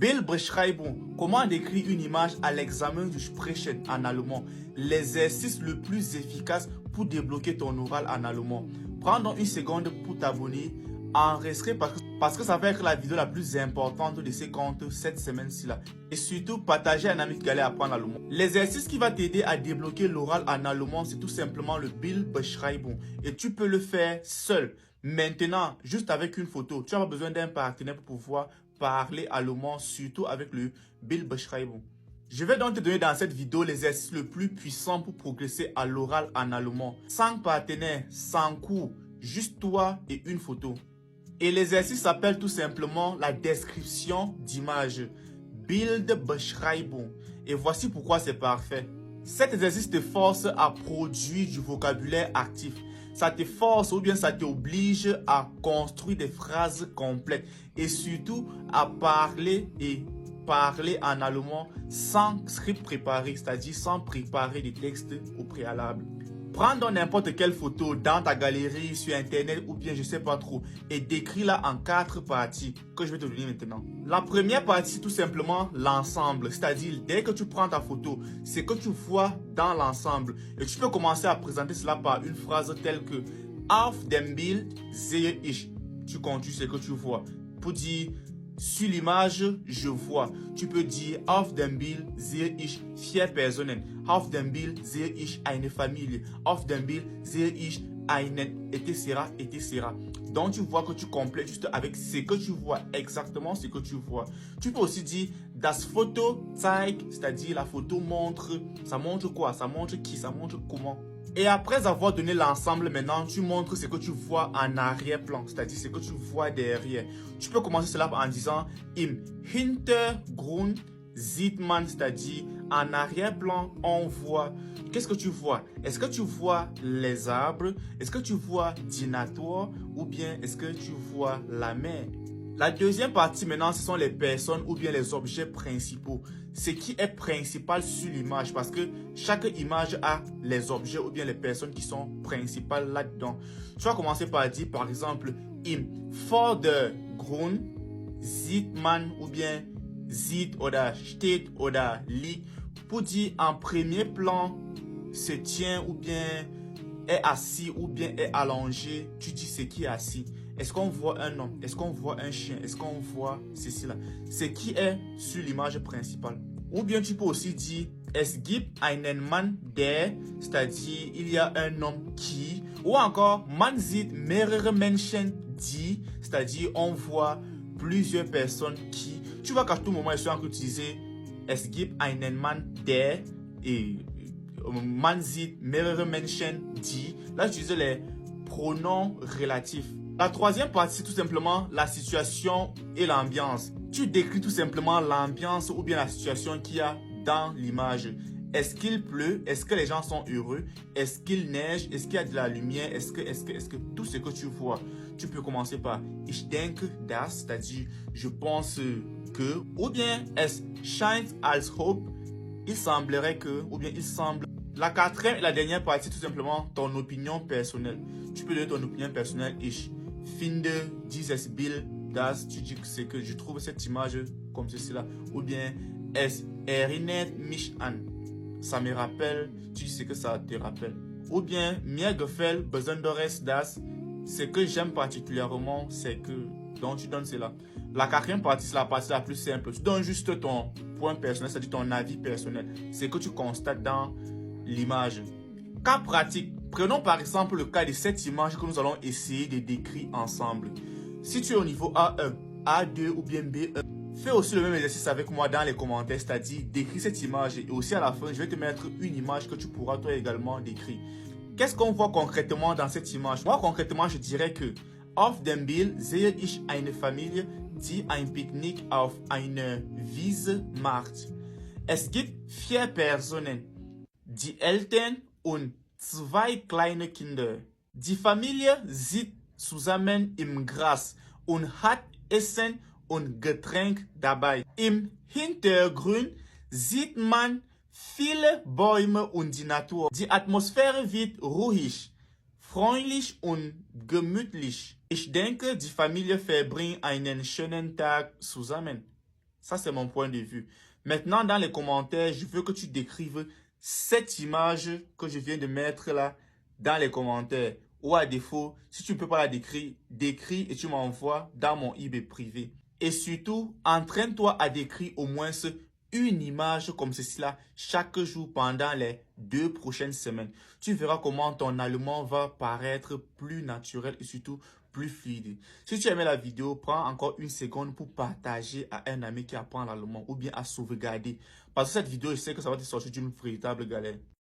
Bildbeschreibung, comment décrire une image à l'examen du Sprechen en allemand. L'exercice le plus efficace pour débloquer ton oral en allemand. Prends donc une seconde pour t'abonner, enregistrer parce que ça va être la vidéo la plus importante de ces comptes cette semaine-ci là. Et surtout, partager à un ami qui allait apprendre l'allemand. L'exercice qui va t'aider à débloquer l'oral en allemand, c'est tout simplement le Bildbeschreibung. Et tu peux le faire seul. Maintenant, juste avec une photo. Tu n'as pas besoin d'un partenaire pour pouvoir parler allemand, surtout avec le Bildbeschreibung. Je vais donc te donner dans cette vidéo l'exercice le plus puissant pour progresser à l'oral en allemand. Sans partenaire, sans cours, juste toi et une photo. Et l'exercice s'appelle tout simplement la description d'image. Bildbeschreibung. Et voici pourquoi c'est parfait. Cet exercice te force à produire du vocabulaire actif. Ça te force ou bien ça t'oblige à construire des phrases complètes et surtout à parler en allemand sans script préparé, c'est-à-dire sans préparer des textes au préalable. Prends donc n'importe quelle photo dans ta galerie sur internet ou bien je sais pas trop et décris-la en 4 parties que je vais te donner maintenant. La première partie c'est tout simplement l'ensemble, c'est-à-dire dès que tu prends ta photo, c'est que tu vois dans l'ensemble et tu peux commencer à présenter cela par une phrase telle que Auf dem Bild sehe ich. Tu continues ce que tu vois pour dire sur l'image, je vois. Tu peux dire Auf dem Bild sehe ich 4 Personen. Auf dem Bild sehe ich eine Familie. Auf dem Bild sehe ich einen, etc., etc. Donc, tu vois que tu complètes juste avec ce que tu vois, exactement ce que tu vois. Tu peux aussi dire Das Foto zeigt, c'est-à-dire la photo montre. Ça montre quoi? Ça montre qui? Ça montre comment? Et après avoir donné l'ensemble, maintenant, tu montres ce que tu vois en arrière-plan, c'est-à-dire ce que tu vois derrière. Tu peux commencer cela en disant Im Hintergrund sieht man, c'est-à-dire en arrière-plan, on voit. Qu'est-ce que tu vois? Est-ce que tu vois les arbres? Est-ce que tu vois die Natur? Ou bien est-ce que tu vois la mer? La deuxième partie maintenant, ce sont les personnes ou bien les objets principaux. Ce qui est principal sur l'image parce que chaque image a les objets ou bien les personnes qui sont principales là-dedans. Tu vas commencer par dire par exemple Im Vordergrund sieht man ou bien sieht oder steht oder liegt pour dire en premier plan se tient ou bien est assis ou bien est allongé. Tu dis ce qui est assis. Est-ce qu'on voit un homme? Est-ce qu'on voit un chien? Est-ce qu'on voit ceci là? Ce qui est sur l'image principale. Ou bien tu peux aussi dire Es gibt einen Mann der, c'est-à-dire il y a un homme qui. Ou encore Man sieht mehrere Menschen die, c'est-à-dire on voit plusieurs personnes qui. Tu vois qu'à tout moment, ils sont en train d'utiliser Es gibt einen Mann der et Man sieht mehrere Menschen die. Là, j'utilise les pronoms relatifs. La troisième partie, c'est tout simplement la situation et l'ambiance. Tu décris tout simplement l'ambiance ou bien la situation qu'il y a dans l'image. Est-ce qu'il pleut? Est-ce que les gens sont heureux? Est-ce qu'il neige? Est-ce qu'il y a de la lumière? Est-ce que tout ce que tu vois? Tu peux commencer par Ich denke das, c'est-à-dire je pense que. Ou bien Es scheint als ob, il semblerait que. Ou bien il semble. La quatrième et la dernière partie, c'est tout simplement ton opinion personnelle. Tu peux donner ton opinion personnelle. Ich finde dieses Bild, das, tu dis que c'est que je trouve cette image comme ceci là. Ou bien Es erinnert mich an. Ça me rappelle, tu dis ce que ça te rappelle. Ou bien mir gefällt besonderes das. Ce que j'aime particulièrement, c'est que. Donc tu donnes cela. La quatrième partie, c'est la partie la plus simple. Tu donnes juste ton point personnel, c'est-à-dire ton avis personnel. C'est que tu constates dans l'image. Cas pratique. Prenons par exemple le cas de cette image que nous allons essayer de décrire ensemble. Si tu es au niveau A1, A2 ou bien B1, fais aussi le même exercice avec moi dans les commentaires, c'est-à-dire décris cette image et aussi à la fin, je vais te mettre une image que tu pourras toi également décrire. Qu'est-ce qu'on voit concrètement dans cette image? Moi concrètement, je dirais que Auf dem Bild sehe ich eine Familie, die ein Picknick auf einer Wiese macht. Es gibt 4 Personen, die Eltern und 2 kleine Kinder. Die Familie sitzt zusammen im Gras und hat Essen und Getränk dabei. Im Hintergrund sieht man viele Bäume und die Natur. Die Atmosphäre wird ruhig, freundlich und gemütlich. Ich denke, die Familie verbringt einen schönen Tag zusammen. Ça, c'est mon point de vue. Maintenant, dans les commentaires, je veux que tu décrives cette image que je viens de mettre là dans les commentaires. Ou à défaut, si tu ne peux pas la décrire, décris et tu m'envoies dans mon eBay privé. Et surtout, entraîne-toi à décrire au moins une image comme ceci-là chaque jour pendant les 2 prochaines semaines. Tu verras comment ton allemand va paraître plus naturel et surtout plus fluide. Si tu as aimé la vidéo, prends encore une seconde pour partager à un ami qui apprend l'allemand ou bien à sauvegarder. Parce que cette vidéo, je sais que ça va te sortir d'une véritable galère.